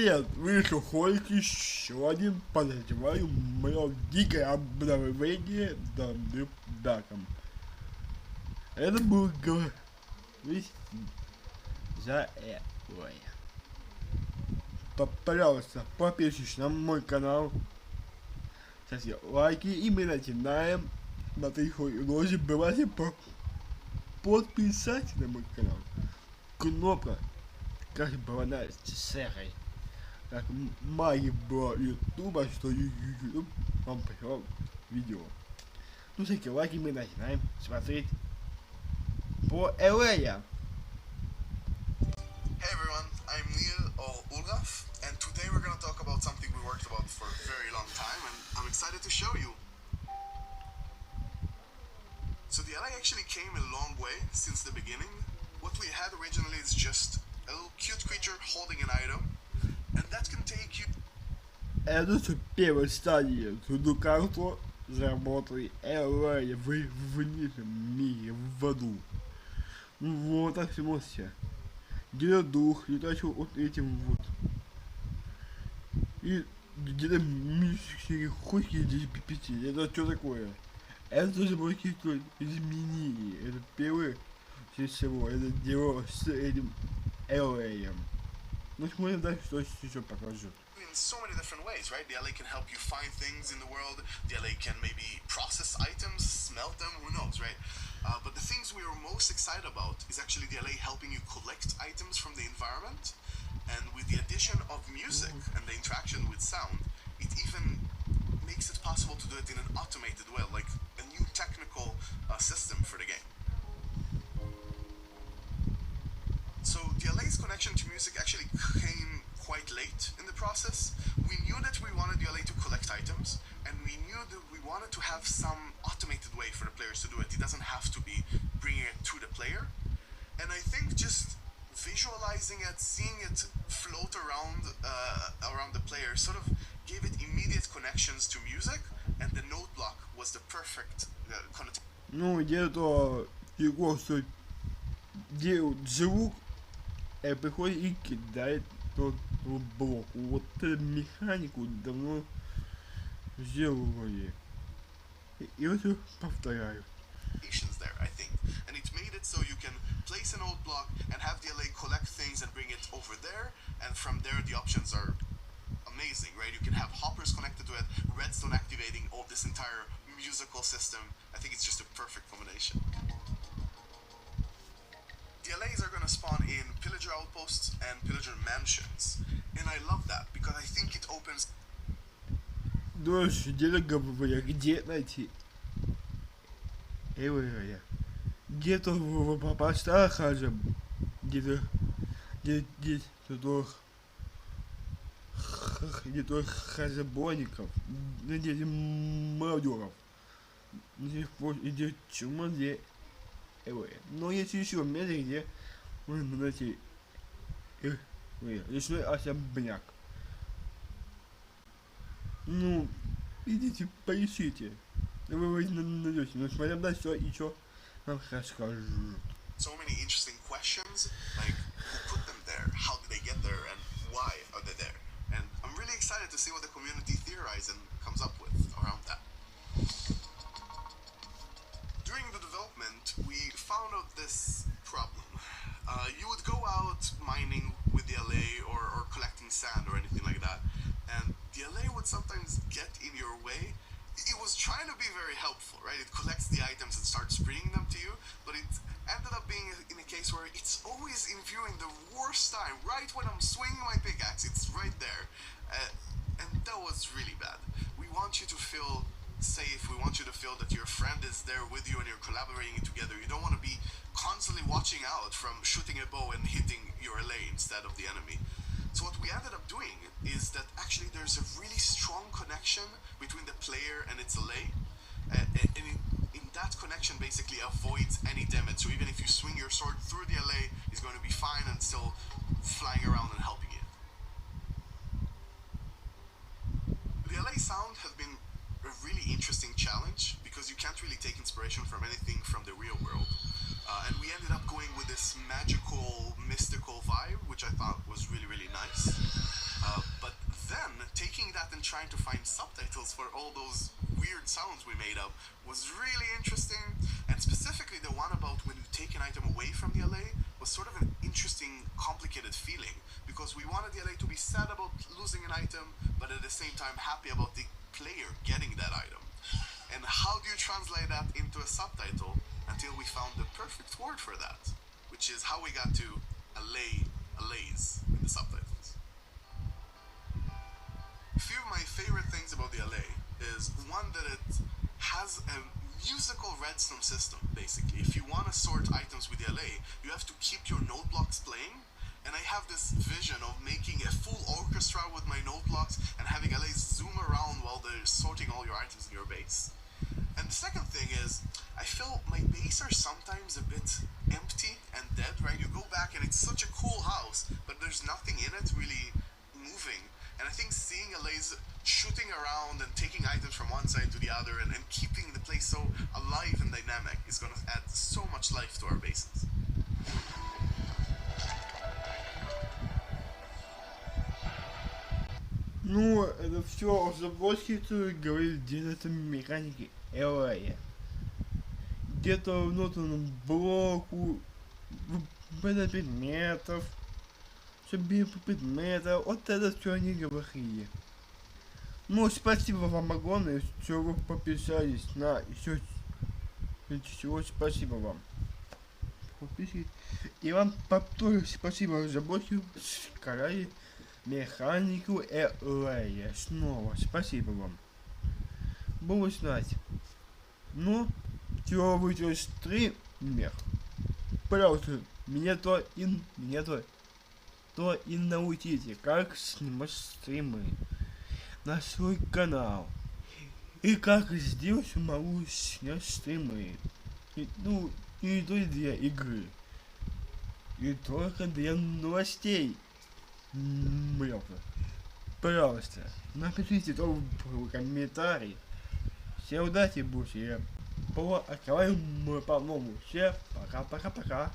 Привет, вышел ходит еще один, подозреваю, мое дикое обновление данным даком. Это был говорить за это. Пожалуйста, подпишись на мой канал, ставьте лайки, и мы начинаем. На приходе не забывайте подписаться на мой канал. Кнопка, как была на серой. Как магия была ютуба, что ютуб вам пришел видео. Ну, всякие лайки, мы начинаем смотреть по LA. Hey everyone, I'm Neil or Ulraf, and today we're going to talk about something we worked about for a very long time, and I'm excited to show you. So the LA actually came a long way since the beginning. What we had originally is just a little cute creature holding an item, and that can take you... Это первая стадия сундукарства заработали LA в нижнем мире, в аду. Вот так всему все. Где-то дух, летающий вот этим вот. И где-то мистические хуйки здесь пипити. Это что такое? Это тоже было какие-то изменения. Это первое всего. Это дело с этим LA. Ну, смотрим дальше, что еще покажут. in so many different ways, right? The LA can help you find things in the world. The LA can maybe process items, smelt them, who knows, right? But the things we are most excited about is actually the LA helping you collect items from the environment. And with the addition of music and the interaction with sound, it even makes it possible to do it in an automated way, like a new technical system for the game. So the LA's connection to music actually came quite late in the process. We knew that we wanted the LA to collect items, and we knew that we wanted to have some automated way for the players to do it. It doesn't have to be bringing it to the player. And I think just visualizing it, seeing it float around around the player sort of gave it immediate connections to music, and the note block was the perfect connotation. Ну, где-то его делают звук, приходит и кидает тот блок. Вот эту механику давно сделали. И вот повторяю. There, I think, and it made it so you can place an old block and have the LA collect things and bring it over there, and from there the options are amazing, right? You can have hoppers connected to it, redstone activating all this entire musical system. I think it's just a perfect combination. The LAs are going to spawn in pillager outposts and pillager mansions, and I love that because I think it opens. Дождь, где-то говоря, где найти? Где-то в постах хожим, где-то хазабоников, где-то мародеров, где чума, где но есть еще место, где можно найти лесной особняк. Ну, идите, поищите. Вы найдете, но смотря на все и что нам расскажут. So many interesting questions, like who put them there, how did they get there, and why are they there? And I'm really excited to see what the community theorizes and comes up with around that. During the development, we found out this problem. You would go out mining with the LA or collecting sand or anything like that, and the LA would sometimes get in your way. It was trying to be very helpful, right? It collects the items and starts bringing them to you, but it ended up being in a case where it's always in viewing the worst time, right when I'm swinging my pickaxe, it's right there. And that was really bad. We want you to feel safe, we want you to feel that your friend is there with you and you're collaborating together. You don't want to be constantly watching out from shooting a bow and hitting your LA instead of the enemy. So what we ended up doing is that actually there's a really strong connection between the player and its LA, and in that connection basically avoids any damage. So even if you swing your sword through the LA, it's going to be fine and still flying around and helping it. The LA sound has been a really interesting challenge because you can't really take inspiration from anything from the real world. And we ended up going with this magical, mystical vibe, which I thought was really, really nice. that and trying to find subtitles for all those weird sounds we made up was really interesting. And specifically the one about when you take an item away from the LA was sort of an interesting, complicated feeling, because we wanted the LA to be sad about losing an item, but at the same time happy about the player getting that item. And how do you translate that into a subtitle until we found the perfect word for that, which is how we got to allays in the subtitles. A few of my favorite things about the LA is one, that it has a musical redstone system, basically. If you want to sort items with the LA, you have to keep your note blocks playing, and I have this vision of making a full orchestra with my note blocks and having LAs zoom around while they're sorting all your items in your base. And the second thing is, I feel my base are sometimes a bit empty and dead, right? You go back and it's such a cool house, but there's nothing in it really moving. And I think seeing LAs shooting around and taking items from one side to the other and keeping the place so alive and dynamic is going to add so much life to our bases. Ну, это все заблочки, говорит, где-то механики LA. Где-то внутреннем блоку, предметов, себе предметов, вот это все они говорили. Ну, спасибо вам огромное, что вы подписались на еще чего, спасибо вам. Подписывайтесь. И вам повторю спасибо за блоки, скорее механику LA. Снова спасибо вам. Буду знать. Ну, чего выйдет стример. Пожалуйста, меня то и научите, как снимать стримы на свой канал. И как сделать могу снять стримы. И, ну, и не только для игры. И только для новостей. Пожалуйста, напишите то в комментарии. Всем удачи, будьте. Я открываю мой по-новому. Всем пока-пока-пока.